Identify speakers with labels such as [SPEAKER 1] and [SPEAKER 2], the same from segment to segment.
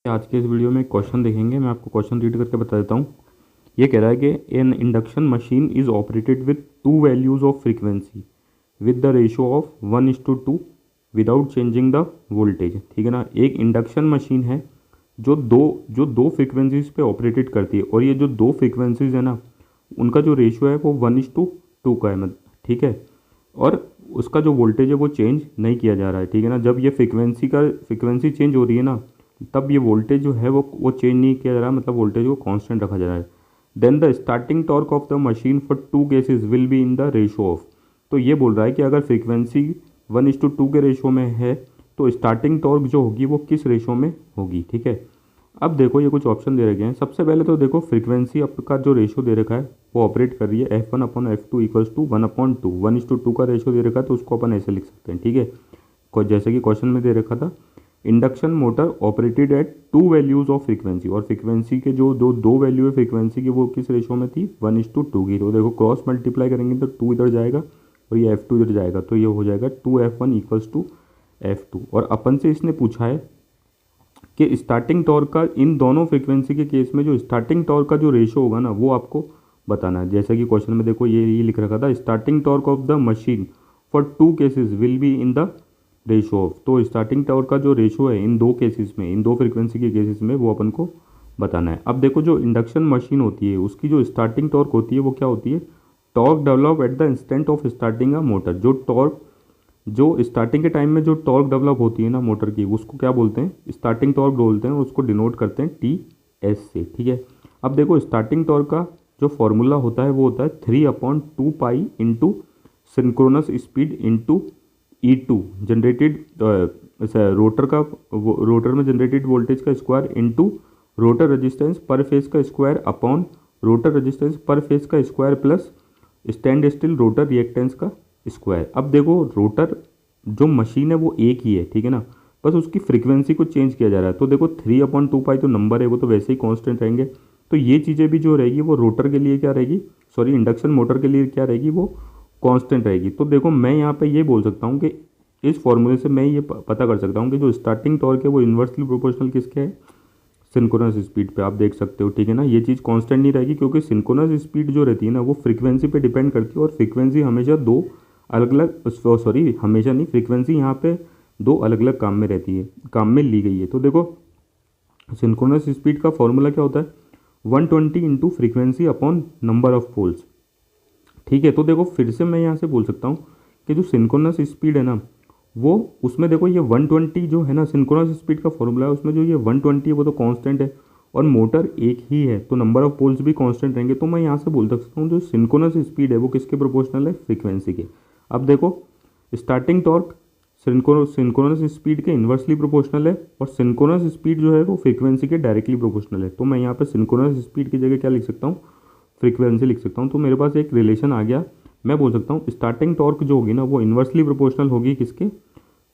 [SPEAKER 1] आज के इस वीडियो में एक क्वेश्चन देखेंगे। मैं आपको क्वेश्चन रीड करके बता देता हूँ। ये कह रहा है कि N induction machine is operated with two values of frequency with the ratio of 1:2 without changing the voltage. ठीक है ना। एक इंडक्शन मशीन है जो दो फ्रीक्वेंसीज पे ऑपरेटेड करती है, और ये जो दो फ्रीक्वेंसीज है ना, उनका जो रेशियो है वो 1:2 का है। ठीक है। और उसका जो वोल्टेज है वो चेंज नहीं किया जा रहा है। ठीक है ना। जब ये फ्रीक्वेंसी चेंज हो रही है ना, तब ये वोल्टेज जो है वो चेंज नहीं किया जा रहा है, मतलब वोल्टेज को कांस्टेंट रखा जा रहा है। Then the starting torque of the machine for two cases will be in the ratio of. तो ये बोल रहा है कि अगर फ्रीक्वेंसी 1:2 के रेशो में है तो स्टार्टिंग टॉर्क जो होगी वो किस रेशो में होगी। ठीक है। अब देखो ये कुछ ऑप्शन दे रखे हैं। सबसे पहले तो देखो फ्रीक्वेंसी आपका जो रेशो दे रखा है वो ऑपरेट कर रही है F1/F2 इक्वल्स टू 1/2। 1:2 का रेशो दे रखा है तो उसको अपन ऐसे लिख सकते हैं। ठीक है। जैसे कि क्वेश्चन में दे रखा था, induction motor operated at to values of frequency, और फ्रीक्वेंसी के जो दो वैल्यू है फ्रीक्वेंसी की वो किस रेशो में थी, 1:2 की। तो देखो क्रॉस मल्टीप्लाई करेंगे तो 2 इधर जाएगा और ये F2 इधर जाएगा, तो ये हो जाएगा 2F1 इक्वल्स टू F2। और अपन से इसने पूछा है कि स्टार्टिंग टॉर्क का इन दोनों फ्रीक्वेंसी के केस में जो स्टार्टिंग टॉर्क का जो रेशो होगा ना वो आपको बताना है। जैसे कि क्वेश्चन में देखो ये लिख रखा था, starting torque of the machine for two cases will be in the ratio of. तो स्टार्टिंग टॉर्क का जो रेशो है इन दो केसेस में, इन दो फ्रीक्वेंसी के केसेस में, वो अपन को बताना है। अब देखो जो इंडक्शन मशीन होती है उसकी जो स्टार्टिंग टॉर्क होती है वो क्या होती है, torque develop at the instant of starting a motor. जो स्टार्टिंग के टाइम में जो टॉर्क डेवलप होती है ना मोटर की, उसको क्या बोलते हैं, स्टार्टिंग टॉर्क बोलते हैं, उसको डिनोट करते हैं TS से। ठीक है। अब देखो स्टार्टिंग टॉर्क का जो फॉर्मूला होता है वो होता है 3/2 pi into synchronous speed into E2 generated rotor में जनरेटेड वोल्टेज का स्क्वायर इंटू रोटर रेजिस्टेंस पर फेज का स्क्वायर अपॉन रोटर रेजिस्टेंस पर फेज का square plus stand still rotor reactance का स्क्वायर। अब देखो रोटर जो मशीन है वो एक ही है। ठीक है ना। बस उसकी फ्रीक्वेंसी को चेंज किया जा रहा है। तो देखो 3/2 पाई तो नंबर है वो तो वैसे ही कांस्टेंट रहेंगे। तो ये चीज़ें भी जो रहेगी वो रोटर के लिए क्या रहेगी, सॉरी इंडक्शन मोटर के लिए क्या रहेगी, वो कांस्टेंट रहेगी। तो देखो मैं यहाँ पे ये बोल सकता हूँ कि इस फॉर्मूले से मैं ये पता कर सकता हूँ कि जो स्टार्टिंग टॉर्क है वो इन्वर्सली प्रोपोर्शनल किसके है, सिंक्रोनस स्पीड पे। आप देख सकते हो। ठीक है ना। ये चीज़ कांस्टेंट नहीं रहेगी क्योंकि सिंक्रोनस स्पीड जो रहती है ना वो फ्रीक्वेंसी पे डिपेंड करती है, और फ्रीक्वेंसी हमेशा दो अलग अलग, सॉरी हमेशा नहीं, फ्रीक्वेंसी यहाँ पे दो अलग अलग काम में रहती है, काम में ली गई है। तो देखो सिंक्रोनस स्पीड का फॉर्मूला क्या होता है, 120 into frequency upon number of poles. ठीक है। तो देखो फिर से मैं यहाँ से बोल सकता हूँ कि जो सिंक्रोनस स्पीड है ना वो, उसमें देखो ये 120 जो है ना सिंक्रोनस स्पीड का फॉर्मूला है, उसमें जो ये 120 है वो तो कांस्टेंट है, और मोटर एक ही है तो नंबर ऑफ पोल्स भी कांस्टेंट रहेंगे। तो मैं यहाँ से बोल सकता हूँ जो सिंक्रोनस स्पीड है वो किसके प्रोपोर्शनल है, फ्रीक्वेंसी के। अब देखो स्टार्टिंग टॉर्क सिंक्रोनस स्पीड के इन्वर्सली प्रोपोर्शनल है, और सिंक्रोनस स्पीड जो है वो फ्रीक्वेंसी के डायरेक्टली प्रोपोर्शनल है। तो मैं यहाँ पर सिंक्रोनस स्पीड की जगह क्या लिख सकता हूँ, फ्रीक्वेंसी लिख सकता हूँ। तो मेरे पास एक रिलेशन आ गया। मैं बोल सकता हूँ स्टार्टिंग टॉर्क जो होगी ना वो इन्वर्सली प्रोपोर्शनल होगी किसके,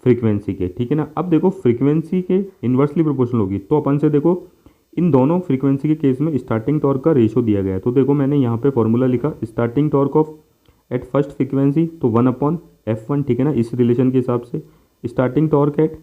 [SPEAKER 1] फ्रीक्वेंसी के। ठीक है ना। अब देखो फ्रीक्वेंसी के इन्वर्सली प्रोपोर्शनल होगी तो अपन से देखो इन दोनों फ्रीक्वेंसी के केस में स्टार्टिंग टॉर्क का रेशो दिया गया है। तो देखो मैंने यहाँ पे फॉर्मूला लिखा, starting torque of eight first frequency तो 1/F1। ठीक है ना। इस रिलेशन के हिसाब से starting torque eight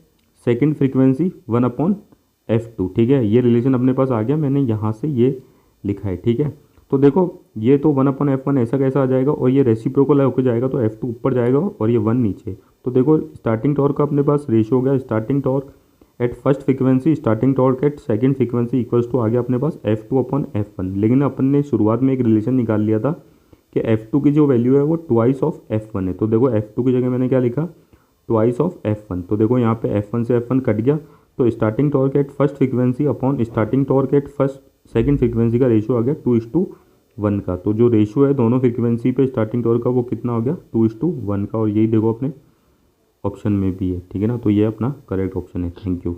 [SPEAKER 1] second frequency 1/F2। ठीक है। ये रिलेशन अपने पास आ गया, मैंने यहाँ से ये लिखा है। ठीक है। तो देखो ये तो 1/F1 ऐसा कैसा आ जाएगा, और ये रेसिप्रोकल होकर जाएगा तो F2 ऊपर जाएगा और ये 1 नीचे। तो देखो स्टार्टिंग टॉर्क का अपने पास रेशियो हो गया, starting torque at first frequency starting torque at second frequency equals to आ गया अपने पास F2/F1। लेकिन अपन ने शुरुआत में एक रिलेशन निकाल लिया था कि F2 की जो वैल्यू है वो ट्वाइस ऑफ F1 है। तो देखो F2 की जगह मैंने क्या लिखा, ट्वाइस ऑफ F1। तो देखो यहाँ पे F1 से F1 कट गया, तो starting torque at first frequency upon starting torque at first second frequency का रेशियो आ गया 2:1 का। तो जो रेशियो है दोनों फ्रीक्वेंसी पे स्टार्टिंग टॉर्क का वो कितना हो गया, 2:1 का। और यही देखो अपने ऑप्शन में भी है। ठीक है ना। तो ये अपना करेक्ट ऑप्शन है। Thank you.